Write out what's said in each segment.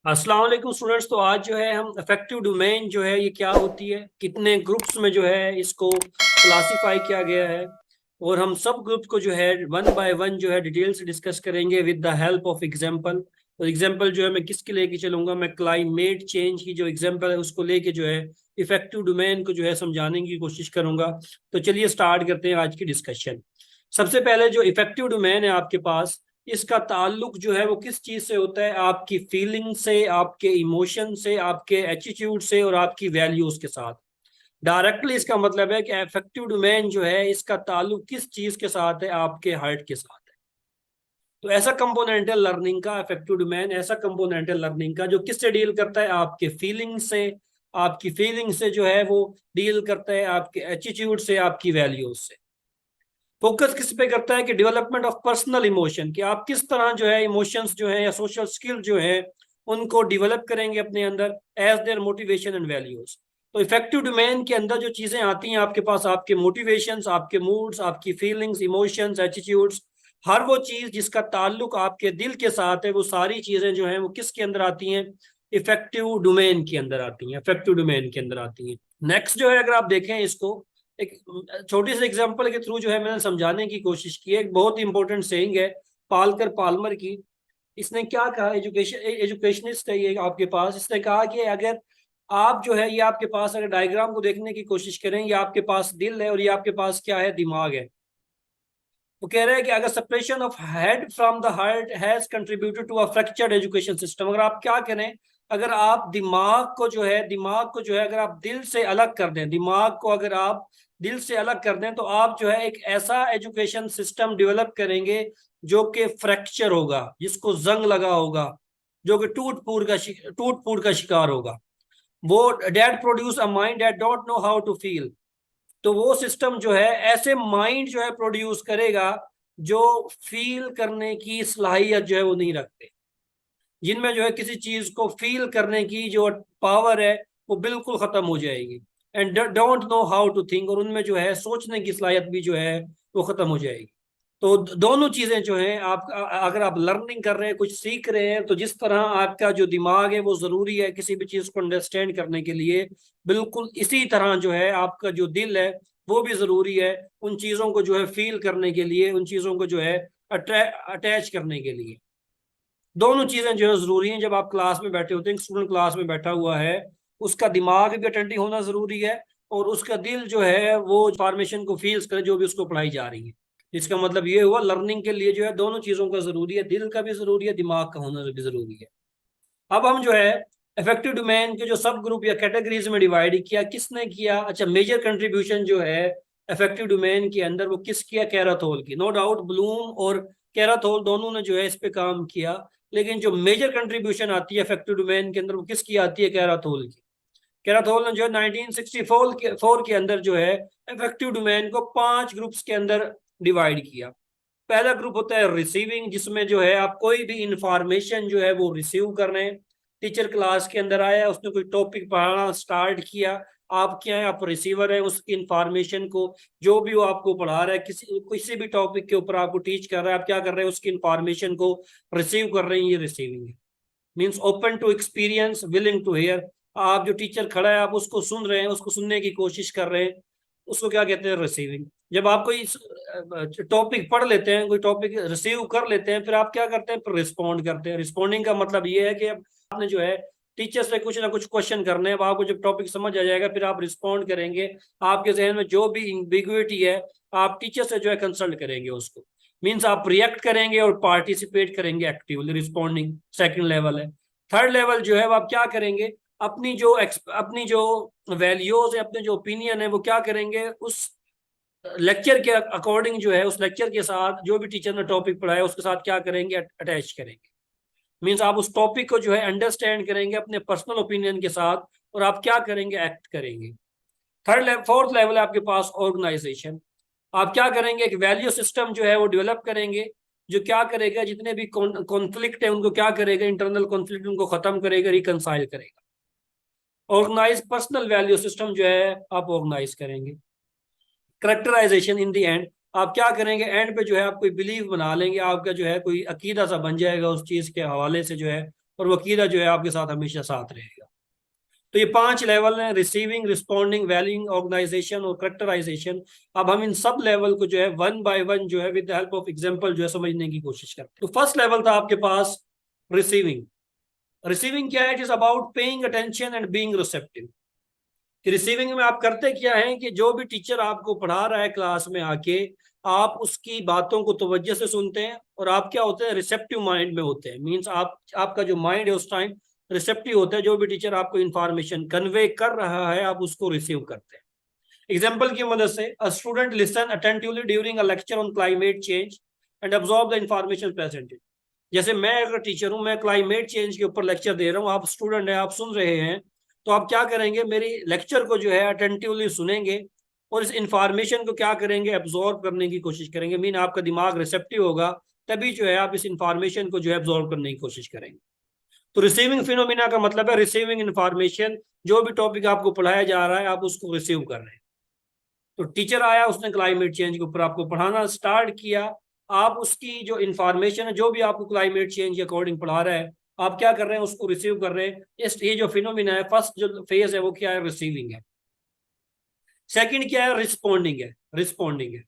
अस्सलाम वालेकुम स्टूडेंट्स। तो आज जो है हम इफेक्टिव डोमेन जो है ये क्या होती है, कितने ग्रुप्स में जो है इसको क्लासिफाई किया गया है, और हम सब ग्रुप को जो है वन बाय वन जो है डिटेल से डिस्कस करेंगे with the help of example. तो एग्जांपल जो है मैं किसके लेके चलूंगा, मैं क्लाइमेट चेंज की जो एग्जांपल है उसको लेके जो है इफेक्टिव डोमेन को जो है समझाने की कोशिश करूंगा। तो चलिए स्टार्ट करते हैं आज की डिस्कशन। सबसे पहले जो इफेक्टिव डोमेन है आपके पास, इसका ताल्लुक जो है वो किस चीज से होता है? आपकी फीलिंग से, आपके इमोशन से, आपके एटीट्यूड से और आपकी वैल्यूज के साथ। डायरेक्टली इसका मतलब है कि अफेक्टिव डोमेन जो है इसका ताल्लुक किस चीज के साथ है? आपके हार्ट के साथ है। तो ऐसा कंपोनेंट है लर्निंग का, अफेक्टिव डोमेन ऐसा कंपोनेंट है लर्निंग का जो किससे डील करता है? आपके फीलिंग से। आपकी फीलिंग से जो है वो डील करता है आपके एटीट्यूड से, आपकी वैल्यूज से। फोकस किस पे करता है कि डेवलपमेंट ऑफ पर्सनल इमोशन, कि आप किस तरह जो है इमोशंस जो है या सोशल स्किल जो है उनको डेवलप करेंगे अपने अंदर as their motivation and values. तो इफेक्टिव डोमेन के अंदर जो चीजें आती हैं आपके पास, आपके मोटिवेशंस, आपके मूड्स, आपकी फीलिंग्स, इमोशंस, एटीट्यूड्स, हर वो चीज जिसका ताल्लुक आपके दिल के साथ है, वो सारी चीजें जो है वो किसके अंदर आती हैं? इफेक्टिव डोमेन के अंदर आती हैं, इफेक्टिव डोमेन के अंदर आती हैं। नेक्स्ट जो है अगर आप देखें इसको एक छोटी सी एग्जांपल के थ्रू जो है मैंने समझाने की कोशिश की है। एक बहुत ही इंपॉर्टेंट सेइंग है पालकर पाल्मर की। इसने क्या कहा, एजुकेशनिस्ट है ये आपके पास, इसने कहा कि अगर आप जो है ये आपके पास अगर डायग्राम को देखने की कोशिश करें, ये आपके पास दिल है और ये आपके पास क्या है? दिमाग है। वो कह रहे हैं कि अगर separation of head from the heart has contributed to a fractured education system, अगर आप क्या करें, अगर आप दिमाग को जो है अगर आप दिल से अलग कर दें, दिमाग को अगर आप दिल से अलग कर दें, तो आप जो है एक ऐसा एजुकेशन सिस्टम डेवलप करेंगे जो कि फ्रैक्चर होगा, जिसको जंग लगा होगा, जो कि टूट फूट का शिकार होगा। वो that produce a mind that don't know how to feel. तो वो सिस्टम जो है ऐसे माइंड जो है प्रोड्यूस करेगा जो फील करने की सलाहियत जो है वो नहीं रखते, जिनमें जो है किसी चीज को फील करने की जो पावर है वो बिल्कुल खत्म हो जाएगी। And don't know how to think, और उनमें जो है सोचने की सलाहियत भी जो है वो खत्म हो जाएगी। तो दोनों चीजें जो हैं, आप अगर आप लर्निंग कर रहे हैं, कुछ सीख रहे हैं, तो जिस तरह आपका जो दिमाग है वो जरूरी है किसी भी चीज को अंडरस्टैंड करने के लिए, बिल्कुल इसी तरह जो है आपका जो दिल है वो भी जरूरी है उन चीजों को जो है फील करने के लिए, उन चीजों को जो है अटैच करने के लिए। दोनों चीजें जो है जरूरी हैं। जब आप क्लास में बैठे होते हैं, स्टूडेंट क्लास में बैठा हुआ है, उसका दिमाग भी अटेंटिव होना जरूरी है, और उसका दिल जो है वो इंफॉर्मेशन को फील्स करे जो भी उसको पढ़ाई जा रही है। इसका मतलब ये हुआ लर्निंग के लिए जो है दोनों चीजों का जरूरी है, दिल का भी जरूरी है, दिमाग का होना भी जरूरी है। अब हम जो है इफेक्टिव डोमेन के जो सब ग्रुप या कैटेगरीज में डिवाइड किया, किसने किया? अच्छा, मेजर कंट्रीब्यूशन जो है इफेक्टिव डोमेन के अंदर वो किस किया? कैराथोल की। नो डाउट ब्लूम और कैराथोल दोनों ने जो है इस पे काम किया, लेकिन जो मेजर कंट्रीब्यूशन आती है इफेक्टिव डोमेन के अंदर वो किसकी आती है? कैराथोल की। कैराथोल ने जो है 1964 के अंदर जो है इफेक्टिव डोमेन को 5 ग्रुप्स के अंदर डिवाइड किया। पहला ग्रुप होता है रिसीविंग, जिसमें जो है आप कोई भी इंफॉर्मेशन जो है वो रिसीव कर रहे हैं। टीचर क्लास के अंदर आया, उसने कोई टॉपिक पढ़ाना स्टार्ट किया, आप क्या है? आप रिसीवर है उसकी इंफॉर्मेशन को, जो भी वो आपको पढ़ा रहा है, किसी किसी भी टॉपिक के ऊपर आपको टीच कर रहा है, आप क्या कर रहे हैं? उसकी इंफॉर्मेशन को रिसीव कर रहे हैं, ये रिसीविंग है। Means open to experience, willing to hear. आप जो टीचर खड़ा है आप उसको सुन रहे हैं, उसको सुनने की कोशिश कर रहे हैं, उसको क्या कहते हैं? रिसीविंग। जब आप कोई टॉपिक पढ़ लेते हैं, कोई टॉपिक रिसीव कर लेते हैं, फिर आप क्या करते हैं? फिर रिस्पॉन्ड करते हैं। रिस्पॉन्डिंग का मतलब ये है कि अब आपने जो है टीचर से कुछ ना कुछ क्वेश्चन करने हैं, अब आपको जब टॉपिक समझ आ जाएगा फिर आप रिस्पॉन्ड करेंगे। आपके जहन में जो भी एम्बिग्युइटी है आप टीचर से जो है कंसल्ट करेंगे उसको। मीन्स आप रिएक्ट करेंगे और पार्टिसिपेट करेंगे एक्टिवली। रिस्पॉन्डिंग सेकंड लेवल है। थर्ड लेवल जो है वो आप क्या करेंगे? अपनी जो वैल्यूज है, अपने जो ओपिनियन है, वो क्या करेंगे? उस लेक्चर के अकॉर्डिंग जो है, उस लेक्चर के साथ जो भी टीचर ने टॉपिक पढ़ाया उसके साथ क्या करेंगे? अटैच करेंगे। मीन्स आप उस टॉपिक को जो है अंडरस्टैंड करेंगे अपने पर्सनल ओपिनियन के साथ, और आप क्या करेंगे? एक्ट करेंगे। फोर्थ लेवल है आपके पास ऑर्गेनाइजेशन। आप क्या करेंगे? एक वैल्यू सिस्टम जो है वो डेवलप करेंगे, जो क्या करेगा? जितने भी कॉन्फ्लिक्ट है उनको क्या करेगा? इंटरनल कॉन्फ्लिक्ट उनको खत्म करेगा, रिकनसाइल करेगा। ऑर्गेनाइज पर्सनल वैल्यू सिस्टम जो है आप ऑर्गेनाइज करेंगे। करेक्टराइजेशन इन द एंड, आप क्या करेंगे? एंड पे जो है आप कोई बिलीव बना लेंगे, आपका जो है कोई अकीदा सा बन जाएगा उस चीज के हवाले से जो है और वो अकीदा जो है आपके साथ हमेशा साथ रहेगा। तो ये 5 लेवल हैं, रिसीविंग, रिस्पॉन्डिंग, वैल्यूइंग, ऑर्गेनाइजेशन और करेक्टराइजेशन। अब हम इन सब लेवल को जो है वन बाय वन जो है with the help of example जो है समझने की कोशिश करते हैं। तो फर्स्ट लेवल था आपके पास रिसीविंग। रिसीविंग क्या है? It is about paying attention and being receptive. Receiving में आप करते क्या है कि जो भी टीचर आपको पढ़ा रहा है क्लास में आके, आप उसकी बातों को तवज्जो से सुनते हैं और आप क्या होते हैं, रिसेप्टिव माइंड में होते हैं। मींस आपका जो माइंड है उस टाइम रिसेप्टिव होता है। जो भी टीचर आपको इंफॉर्मेशन कन्वे कर रहा है आप उसको रिसीव करते हैं। एग्जाम्पल की मदद से, a student listen attentively during a lecture on climate change and absorb the information presented. जैसे मैं अगर टीचर हूं, मैं क्लाइमेट चेंज के ऊपर लेक्चर दे रहा हूँ, आप स्टूडेंट हैं, आप सुन रहे हैं, तो आप क्या करेंगे, मेरी लेक्चर को जो है अटेंटिवली सुनेंगे और इस इंफॉर्मेशन को क्या करेंगे, एब्जॉर्ब करने की कोशिश करेंगे। मीन आपका दिमाग रिसेप्टिव होगा, तभी जो है आप इस इंफॉर्मेशन को जो है एब्जॉर्ब करने की कोशिश करेंगे। तो रिसीविंग फिनोमिना का मतलब है रिसीविंग इंफॉर्मेशन। जो भी टॉपिक आपको पढ़ाया जा रहा है आप उसको रिसीव कर रहे हैं। तो टीचर आया, उसने क्लाइमेट चेंज के ऊपर आपको पढ़ाना स्टार्ट किया, आप उसकी जो इंफॉर्मेशन है, जो भी आपको क्लाइमेट चेंज के अकॉर्डिंग पढ़ा रहा है, आप क्या कर रहे हैं, उसको रिसीव कर रहे हैं। ये जो फिनोमिना है, फर्स्ट जो फेज है वो क्या है, रिसीविंग है। सेकंड क्या है, रिस्पॉन्डिंग है। रिस्पॉन्डिंग है।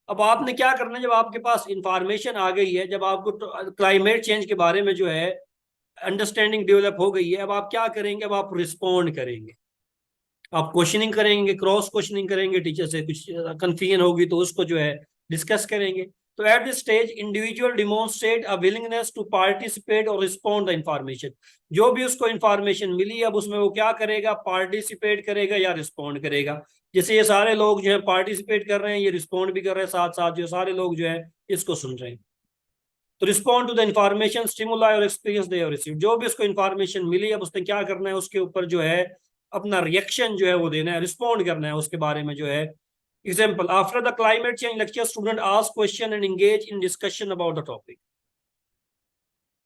अब आपने क्या करना है, जब आपके पास इंफॉर्मेशन आ गई है, जब आपको क्लाइमेट चेंज के बारे में जो है अंडरस्टैंडिंग डेवलप हो गई है, अब आप क्या करेंगे, अब आप रिस्पॉन्ड करेंगे। आप क्वेश्चनिंग करेंगे, क्रॉस क्वेश्चनिंग करेंगे, टीचर से कुछ कंफ्यूजन होगी तो उसको जो है डिस्कस करेंगे। तो at this stage individual demonstrate a willingness to participate और रिस्पॉन्ड द इंफॉर्मेशन। जो भी उसको इंफॉर्मेशन मिली, अब उसमें वो क्या करेगा, पार्टिसिपेट करेगा या रिस्पॉन्ड करेगा। जैसे ये सारे लोग जो है पार्टिसिपेट कर रहे हैं, ये रिस्पॉन्ड भी कर रहे हैं, साथ साथ जो सारे लोग जो है इसको सुन रहे हैं। तो respond to the information stimuli और एक्सपीरियंस दे और रिसीव। जो भी उसको इंफॉर्मेशन मिली, अब उसने क्या करना है, उसके ऊपर जो है अपना रिएक्शन जो है वो देना है, रिस्पॉन्ड करना है उसके बारे में जो है। Example, after the climate change lecture student ask question and engage in discussion about the topic.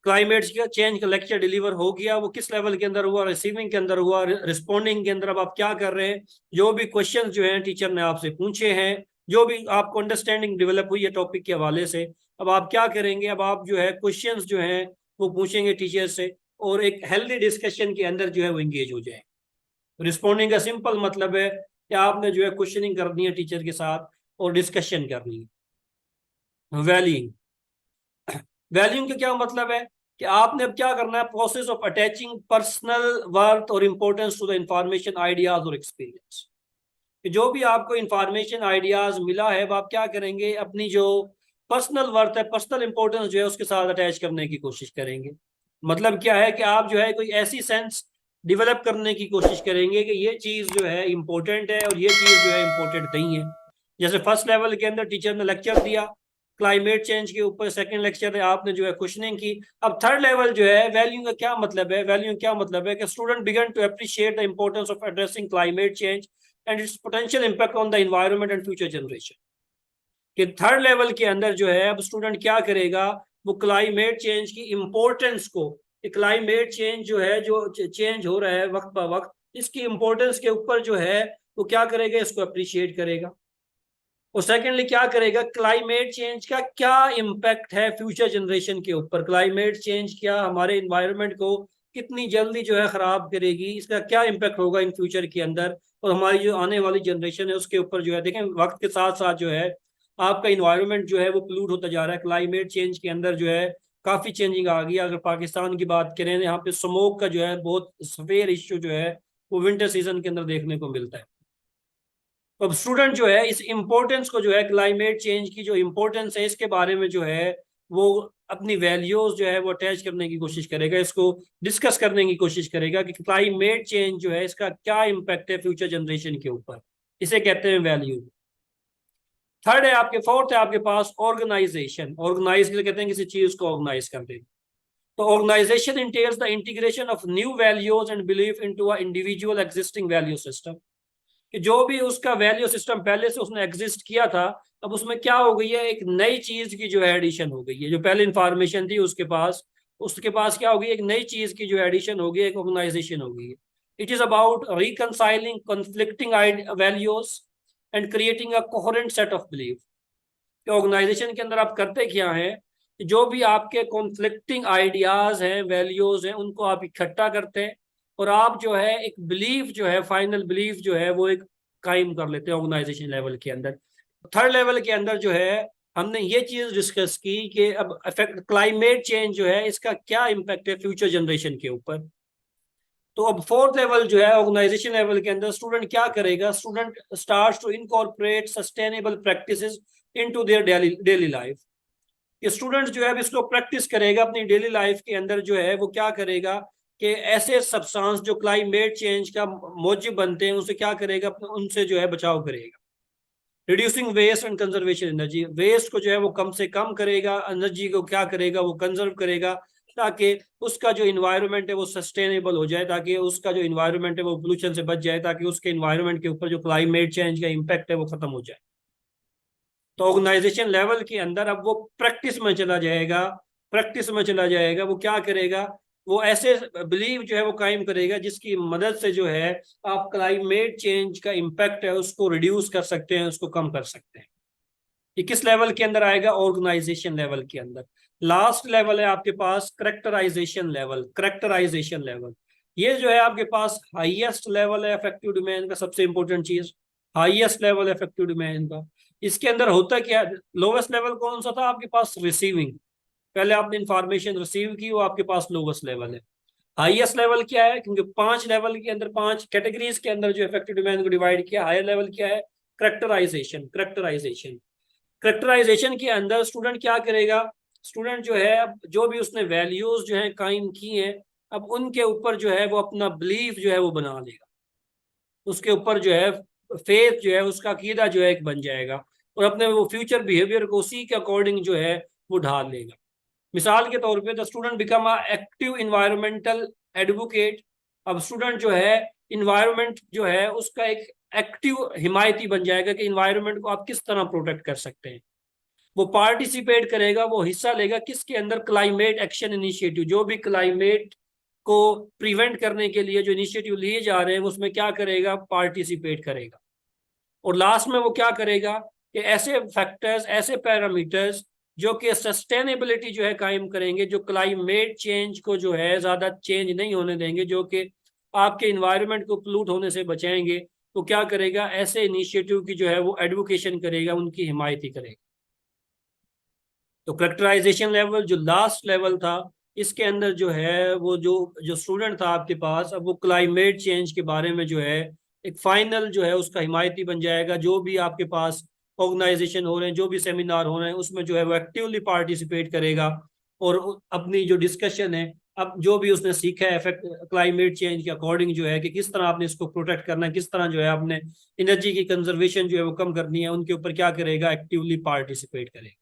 Climate change का लेक्चर डिलीवर हो गया, वो किस लेवल के अंदर हुआ, रिसीविंग के अंदर हुआ। रिस्पॉन्डिंग के अंदर अब आप क्या कर रहे हैं, जो भी क्वेश्चन जो है टीचर ने आपसे पूछे हैं, जो भी आपको अंडरस्टैंडिंग डेवलप हुई है टॉपिक के हवाले से, अब आप क्या करेंगे, अब आप जो है क्वेश्चन जो है वो पूछेंगे टीचर से और एक हेल्दी डिस्कशन के अंदर जो है वो इंगेज हो जाए। रिस्पॉन्डिंग का सिंपल मतलब है कि आपने जो है क्वेश्चनिंग करनी है टीचर के साथ और डिस्कशन करनी है। वैल्यूइंग। वैल्यूइंग का क्या मतलब है कि आपने अब क्या करना है, process of attaching personal worth और importance to the information, ideas और एक्सपीरियंस। कि जो भी आपको इंफॉर्मेशन आइडियाज मिला है, अब आप क्या करेंगे, अपनी जो पर्सनल वर्थ है, पर्सनल इंपॉर्टेंस जो है उसके साथ अटैच करने की कोशिश करेंगे। मतलब क्या है कि आप जो है कोई ऐसी सेंस डिवेलप करने की कोशिश करेंगे कि ये चीज जो है इंपॉर्टेंट है और ये चीज जो है इंपॉर्टेंट नहीं है। जैसे फर्स्ट लेवल के अंदर टीचर ने लेक्चर दिया क्लाइमेट चेंज के ऊपर, सेकंड लेक्चर है आपने जो है क्वेश्चनिंग की। अब थर्ड लेवल जो है वैल्यू का क्या मतलब है, वैल्यू क्या मतलब है कि student begin to appreciate the importance of addressing climate change and its potential impact on the environment and future generation. कि थर्ड लेवल के अंदर जो है अब स्टूडेंट क्या करेगा, वो क्लाइमेट चेंज की इंपॉर्टेंस को, क्लाइमेट चेंज जो है जो चेंज हो रहा है वक्त ब वक्त, इसकी इंपॉर्टेंस के ऊपर जो है वो क्या करेगा, इसको अप्रिशिएट करेगा। और सेकेंडली क्या करेगा, क्लाइमेट चेंज का क्या इम्पैक्ट है फ्यूचर जनरेशन के ऊपर, क्लाइमेट चेंज क्या हमारे इन्वायरमेंट को कितनी जल्दी जो है खराब करेगी, इसका क्या इम्पैक्ट होगा इन फ्यूचर के अंदर, और हमारी जो आने वाली जनरेशन है उसके ऊपर जो है। देखें वक्त के साथ साथ जो है आपका इन्वायरमेंट जो है वो पोल्यूट होता जा रहा है। क्लाइमेट चेंज के अंदर जो है काफी चेंजिंग आ गई है। अगर पाकिस्तान की बात करें, यहाँ पे स्मोक का जो है बहुत सफेयर इश्यू जो है वो विंटर सीजन के अंदर देखने को मिलता है। तो अब स्टूडेंट जो है इस इम्पोर्टेंस को जो है, क्लाइमेट चेंज की जो इम्पोर्टेंस है इसके बारे में जो है वो अपनी वैल्यूज जो है वो अटैच करने की कोशिश करेगा, इसको डिस्कस करने की कोशिश करेगा कि क्लाइमेट चेंज जो है इसका क्या इम्पैक्ट है फ्यूचर जनरेशन के ऊपर। इसे कहते हैं वैल्यू। थर्ड है आपके, फोर्थ है आपके पास ऑर्गेनाइजेशन। ऑर्गेनाइज कहते हैं किसी चीज को ऑर्गेनाइज कर देना। तो organisation entails the integration of new values and belief into a individual existing value system. कि जो भी उसका वैल्यू सिस्टम पहले से उसने एग्जिस्ट किया था, अब उसमें क्या हो गई है, एक नई चीज की जो है एडिशन हो गई है। जो पहले इंफॉर्मेशन थी उसके पास क्या हो गई, एक नई चीज की जो एडिशन हो गई, एक ऑर्गेनाइजेशन हो गई है। It is about reconciling conflicting values and creating a coherent set of belief. Organisation के अंदर आप करते क्या है जो भी आपके कॉन्फ्लिक्टिंग आइडियाज हैं, वैल्यूज हैं, उनको आप इकट्ठा करते हैं और आप जो है एक बिलीफ जो है, फाइनल बिलीफ जो है वो एक कायम कर लेते हैं ऑर्गेनाइजेशन लेवल के अंदर। थर्ड लेवल के अंदर जो है हमने ये चीज डिस्कस की कि अब इफेक्ट क्लाइमेट चेंज जो है इसका क्या इम्पैक्ट है फ्यूचर जनरेशन के ऊपर। तो अब फोर्थ लेवल जो है ऑर्गेनाइजेशन लेवल के अंदर स्टूडेंट क्या करेगा, student start to incorporate sustainable practices into their daily life. ये स्टूडेंट जो है अब इसको प्रैक्टिस करेगा अपनी डेली लाइफ के अंदर, जो है वो क्या करेगा कि ऐसे सब्सटेंस जो क्लाइमेट चेंज का मौजब बनते हैं उनसे क्या करेगा, उनसे जो है बचाव करेगा। Reducing waste and conservation energy, waste को जो है वो कम से कम करेगा, एनर्जी को क्या करेगा वो कंजर्व करेगा, ताकि उसका जो इन्वायरमेंट है वो सस्टेनेबल हो जाए, ताकि उसका जो इन्वायरमेंट है वो पोल्यूशन से बच जाए, ताकि उसके इन्वायरमेंट के ऊपर जो क्लाइमेट चेंज का इम्पैक्ट है वो खत्म हो जाए। तो ऑर्गेनाइजेशन लेवल के अंदर अब वो प्रैक्टिस में चला जाएगा, प्रैक्टिस में चला जाएगा। वो क्या करेगा, वो ऐसे बिलीव जो है वो कायम करेगा जिसकी मदद से जो है आप क्लाइमेट चेंज का इम्पैक्ट है उसको रिड्यूस कर सकते हैं, उसको कम कर सकते हैं। ये किस लेवल के अंदर आएगा, ऑर्गेनाइजेशन लेवल के अंदर। लास्ट लेवल है आपके पास करेक्टराइजेशन लेवल। करेक्टराइजेशन लेवल ये जो है आपके पास हाईएस्ट लेवल है इफेक्टिव डोमेन का, सबसे इंपॉर्टेंट चीज हाईएस्ट लेवल है इफेक्टिव डोमेन का। इसके अंदर होता क्या, लोवेस्ट लेवल कौन सा था आपके पास, रिसीविंग। पहले आपने इंफॉर्मेशन रिसीव की, वो आपके पास लोवेस्ट लेवल है। हाईएस्ट लेवल क्या है, क्योंकि 5 लेवल के अंदर, 5 कैटेगरीज के अंदर जो इफेक्टिव डोमेन को डिवाइड किया, हायर लेवल क्या है, करेक्टराइजेशन। करेक्टराइजेशन करेक्टराइजेशन के अंदर स्टूडेंट क्या करेगा, स्टूडेंट जो है अब जो भी उसने वैल्यूज जो है कायम की हैं, अब उनके ऊपर जो है वो अपना बिलीफ जो है वो बना लेगा, उसके ऊपर जो है फेथ जो है, उसका अकीदा जो है एक बन जाएगा, और अपने वो फ्यूचर बिहेवियर को उसी के अकॉर्डिंग जो है वो ढाल लेगा। मिसाल के तौर पे the student become a active environmental advocate. अब स्टूडेंट जो है इन्वायरमेंट जो है उसका एक एक्टिव हिमायती बन जाएगा कि इन्वायरमेंट को आप किस तरह प्रोटेक्ट कर सकते हैं। वो पार्टिसिपेट करेगा, वो हिस्सा लेगा किसके अंदर, क्लाइमेट एक्शन इनिशिएटिव। जो भी क्लाइमेट को प्रिवेंट करने के लिए जो इनिशिएटिव लिए जा रहे हैं उसमें क्या करेगा, पार्टिसिपेट करेगा। और लास्ट में वो क्या करेगा कि ऐसे फैक्टर्स, ऐसे पैरामीटर्स जो कि सस्टेनेबिलिटी जो है कायम करेंगे, जो क्लाइमेट चेंज को जो है ज्यादा चेंज नहीं होने देंगे, जो कि आपके इन्वायरमेंट को पोल्यूट होने से बचाएंगे, तो क्या करेगा, ऐसे इनिशिएटिव की जो है वो एडवोकेशन करेगा, उनकी हिमायती करेगा। तो करेक्टराइजेशन लेवल जो लास्ट लेवल था, इसके अंदर जो है वो जो जो स्टूडेंट था आपके पास, अब वो क्लाइमेट चेंज के बारे में जो है एक फाइनल जो है उसका हिमायती बन जाएगा। जो भी आपके पास ऑर्गेनाइजेशन हो रहे हैं, जो भी सेमिनार हो रहे हैं, उसमें जो है वो एक्टिवली पार्टिसिपेट करेगा, और अपनी जो डिस्कशन है, अब जो भी उसने सीखा है इफेक्ट क्लाइमेट चेंज के अकॉर्डिंग जो है कि किस तरह आपने इसको प्रोटेक्ट करना है, किस तरह जो है आपने एनर्जी की कंजर्वेशन जो है वो कम करनी है, उनके ऊपर क्या करेगा, एक्टिवली पार्टिसिपेट करेगा।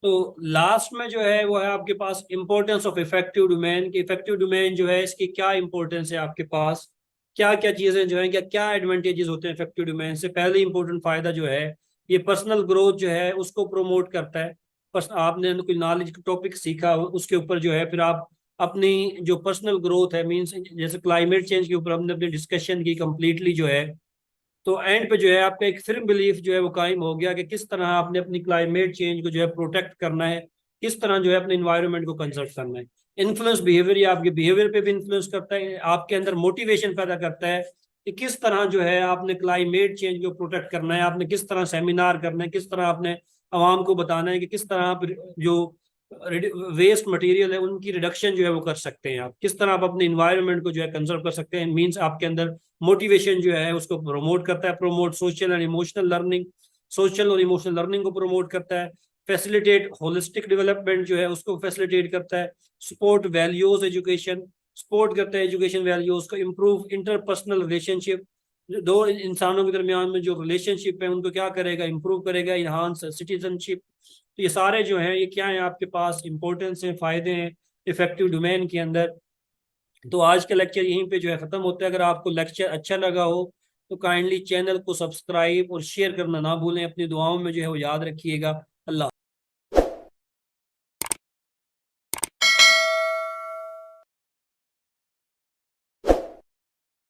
तो लास्ट में जो है वो है आपके पास इंपॉर्टेंस ऑफ इफेक्टिव डोमेन की। इफेक्टिव डोमेन जो है इसकी क्या इंपॉर्टेंस है आपके पास, क्या क्या चीजें जो है, क्या क्या एडवांटेजेस होते हैं इफेक्टिव डोमेन से। पहले इंपॉर्टेंट फायदा जो है ये पर्सनल ग्रोथ जो है उसको प्रोमोट करता है। आपने कोई नॉलेज टॉपिक सीखा उसके ऊपर जो है फिर आप अपनी जो पर्सनल ग्रोथ है, मीन्स जैसे क्लाइमेट चेंज के ऊपर हमने अपनी डिस्कशन की कंप्लीटली जो है, तो एंड पे जो है आपका एक फिर बिलीफ जो है वो कायम हो गया कि किस तरह आपने अपनी क्लाइमेट चेंज को जो है प्रोटेक्ट करना है, किस तरह जो है अपने इन्वायरमेंट को कंजर्व करना है। इन्फ्लुएंस बिहेवियर, या आपके बिहेवियर पे भी इन्फ्लुएंस करता है, आपके अंदर मोटिवेशन पैदा करता है कि किस तरह जो है आपने क्लाइमेट चेंज को प्रोटेक्ट करना है, आपने किस तरह सेमिनार करना है, किस तरह आपने आवाम को बताना है कि किस तरह आप जो वेस्ट मटेरियल है उनकी रिडक्शन जो है वो कर सकते हैं, आप किस तरह आप अपने इन्वायरमेंट को जो है कंजर्व कर सकते हैं। मीन्स आपके अंदर मोटिवेशन जो है उसको प्रमोट करता है। Promote social and emotional learning, social और इमोशनल लर्निंग को प्रमोट करता है। फैसिलिटेट होलिस्टिक डेवलपमेंट जो है उसको फैसिलिटेट करता है। सपोर्ट वैल्यूज एजुकेशन, सपोर्ट करता है एजुकेशन वैल्यूज को। इम्प्रूव इंटरपर्सनल रिलेशनशिप, दो इंसानों के दरमियान में जो रिलेशनशिप है उनको क्या करेगा, इंप्रूव करेगा। Enhance citizenship. तो ये सारे जो हैं ये क्या है आपके पास, इंपॉर्टेंस हैं, फायदे हैं इफेक्टिव डोमेन के अंदर। तो आज का लेक्चर यहीं पे जो है ख़त्म होता है। अगर आपको लेक्चर अच्छा लगा हो तो काइंडली चैनल को सब्सक्राइब और शेयर करना ना भूलें। अपनी दुआओं में जो है वो याद रखिएगा।